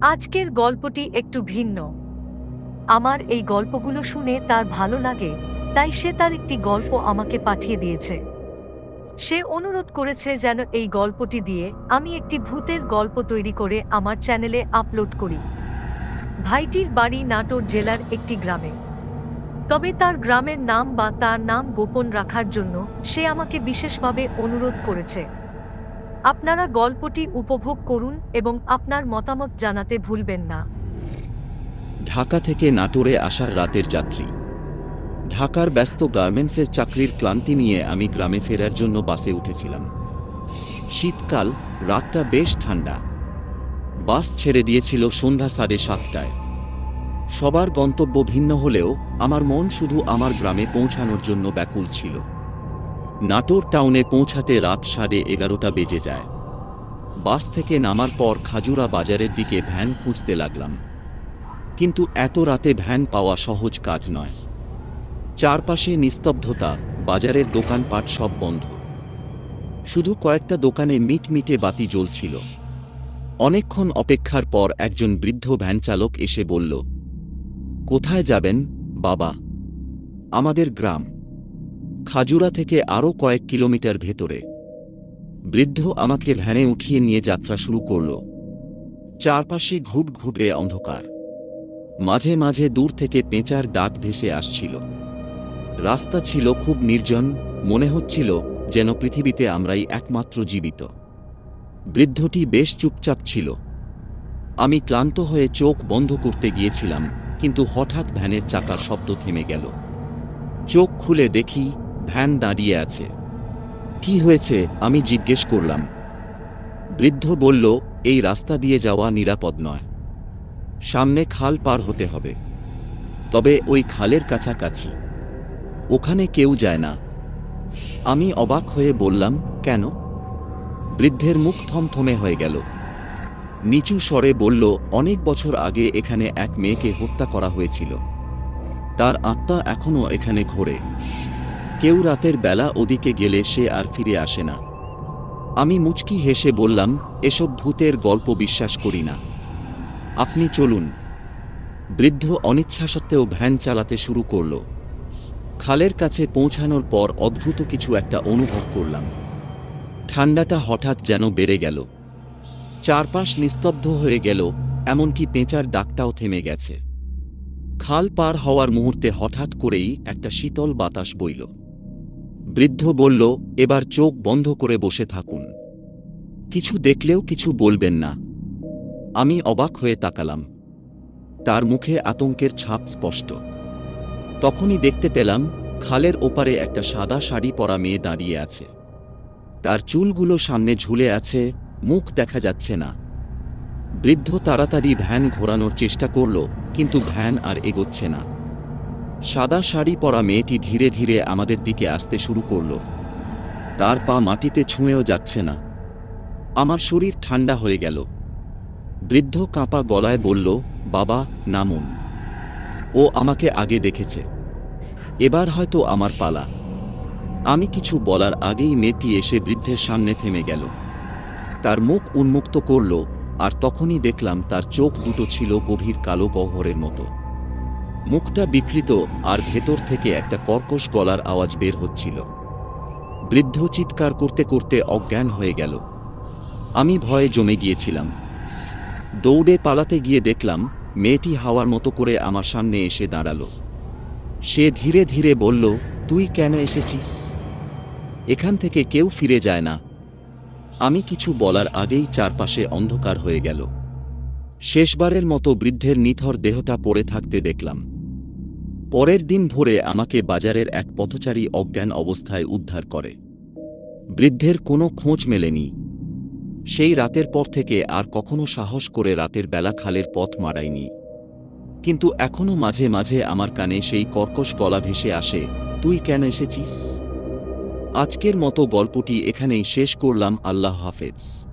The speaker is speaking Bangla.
আজকের গল্পটি একটু ভিন্ন। আমার এই গল্পগুলো শুনে তার ভালো লাগে, তাই সে তার একটি গল্প আমাকে পাঠিয়ে দিয়েছে। সে অনুরোধ করেছে যেন এই গল্পটি দিয়ে আমি একটি ভূতের গল্প তৈরি করে আমার চ্যানেলে আপলোড করি। ভাইটির বাড়ি নাটোর জেলার একটি গ্রামে। তবে তার গ্রামের নাম বা তার নাম গোপন রাখার জন্য সে আমাকে বিশেষভাবে অনুরোধ করেছে। আপনারা গল্পটি উপভোগ করুন এবং আপনার মতামত জানাতে ভুলবেন না। ঢাকা থেকে নাটোরে আসার রাতের যাত্রী। ঢাকার ব্যস্ত গার্মেন্টসের চাকরির ক্লান্তি নিয়ে আমি গ্রামে ফেরার জন্য বাসে উঠেছিলাম। শীতকাল, রাতটা বেশ ঠান্ডা। বাস ছেড়ে দিয়েছিল সন্ধ্যা 7:30টায়। সবার গন্তব্য ভিন্ন হলেও আমার মন শুধু আমার গ্রামে পৌঁছানোর জন্য ব্যাকুল ছিল। নাটোর টাউনে পৌঁছাতে রাত 11:30টা বেজে যায়। বাস থেকে নামার পর খাজুরা বাজারের দিকে ভ্যান খুঁজতে লাগলাম, কিন্তু এত রাতে ভ্যান পাওয়া সহজ কাজ নয়। চারপাশে নিস্তব্ধতা, বাজারের দোকানপাট সব বন্ধ। শুধু কয়েকটা দোকানে মিটমিটে বাতি জ্বলছিল। অনেকক্ষণ অপেক্ষার পর একজন বৃদ্ধ ভ্যান চালক এসে বলল, "কোথায় যাবেন বাবা?" "আমাদের গ্রাম, খাজুরা থেকে আরও কয়েক কিলোমিটার ভেতরে।" বৃদ্ধ আমাকে ভ্যানে উঠিয়ে নিয়ে যাত্রা শুরু করল। চারপাশে ঘুপঘুপে অন্ধকার। মাঝে মাঝে দূর থেকে পেঁচার ডাক ভেসে আসছিল। রাস্তা ছিল খুব নির্জন, মনে হচ্ছিল যেন পৃথিবীতে আমরাই একমাত্র জীবিত। বৃদ্ধটি বেশ চুপচাপ ছিল। আমি ক্লান্ত হয়ে চোখ বন্ধ করতে গিয়েছিলাম, কিন্তু হঠাৎ ভ্যানের চাকার শব্দ থেমে গেল। চোখ খুলে দেখি ভ্যান দাঁড়িয়ে আছে। "কি হয়েছে?" আমি জিজ্ঞেস করলাম। বৃদ্ধ বলল, "এই রাস্তা দিয়ে যাওয়া নিরাপদ নয়। সামনে খাল পার হতে হবে। তবে ওই খালের কাছাকাছি। ওখানে কেউ যায় না।" আমি অবাক হয়ে বললাম, "কেন?" বৃদ্ধের মুখ থমথমে হয়ে গেল। নিচু স্বরে বলল, "অনেক বছর আগে এখানে এক মেয়েকে হত্যা করা হয়েছিল। তার আত্মা এখনও এখানে ঘোরে। কেউ রাতের বেলা ওদিকে গেলে সে আর ফিরে আসে না।" আমি মুচকি হেসে বললাম, "এসব ভূতের গল্প বিশ্বাস করি না। আপনি চলুন।" বৃদ্ধ অনিচ্ছা সত্ত্বেও ভ্যান চালাতে শুরু করল। খালের কাছে পৌঁছানোর পর অদ্ভুত কিছু একটা অনুভব করলাম। ঠান্ডাটা হঠাৎ যেন বেড়ে গেল। চারপাশ নিস্তব্ধ হয়ে গেল, এমনকি পেঁচার ডাকটাও থেমে গেছে। খাল পার হওয়ার মুহূর্তে হঠাৎ করেই একটা শীতল বাতাস বইল। বৃদ্ধ বলল, "এবার চোখ বন্ধ করে বসে থাকুন। কিছু দেখলেও কিছু বলবেন না।" আমি অবাক হয়ে তাকালাম। তার মুখে আতঙ্কের ছাপ স্পষ্ট। তখনই দেখতে পেলাম খালের ওপারে একটা সাদা শাড়ি পরা মেয়ে দাঁড়িয়ে আছে। তার চুলগুলো সামনে ঝুলে আছে, মুখ দেখা যাচ্ছে না। বৃদ্ধ তাড়াতাড়ি ভ্যান ঘোরানোর চেষ্টা করল, কিন্তু ভ্যান আর এগোচ্ছে না। সাদা শাড়ি পরা মেয়েটি ধীরে ধীরে আমাদের দিকে আসতে শুরু করল। তার পা মাটিতে ছুঁয়েও যাচ্ছে না। আমার শরীর ঠান্ডা হয়ে গেল। বৃদ্ধ কাঁপা গলায় বলল, "বাবা, নামুন। ও আমাকে আগে দেখেছে। এবার হয়তো আমার পালা।" আমি কিছু বলার আগেই মেয়েটি এসে বৃদ্ধের সামনে থেমে গেল। তার মুখ উন্মুক্ত করল, আর তখনই দেখলাম তার চোখ দুটো ছিল গভীর কালো গহ্বরের মতো। মুখটা বিকৃত, আর ভেতর থেকে একটা কর্কশ গলার আওয়াজ বের হচ্ছিল। বৃদ্ধ চিৎকার করতে করতে অজ্ঞান হয়ে গেল। আমি ভয়ে জমে গিয়েছিলাম। দৌড়ে পালাতে গিয়ে দেখলাম মেয়েটি হাওয়ার মতো করে আমার সামনে এসে দাঁড়ালো। সে ধীরে ধীরে বলল, "তুই কেন এসেছিস? এখান থেকে কেউ ফিরে যায় না।" আমি কিছু বলার আগেই চারপাশে অন্ধকার হয়ে গেল। শেষবারের মতো বৃদ্ধের নিথর দেহটা পড়ে থাকতে দেখলাম। পরের দিন ভোরে আমাকে বাজারের এক পথচারী অজ্ঞান অবস্থায় উদ্ধার করে। বৃদ্ধের কোনো খোঁজ মেলেনি। সেই রাতের পর থেকে আর কখনো সাহস করে রাতের বেলা খালের পথ মাড়াইনি। কিন্তু এখনো মাঝে মাঝে আমার কানে সেই কর্কশ গলা ভেসে আসে, "তুই কেন এসেছিস?" আজকের মতো গল্পটি এখানেই শেষ করলাম। আল্লাহ হাফেজ।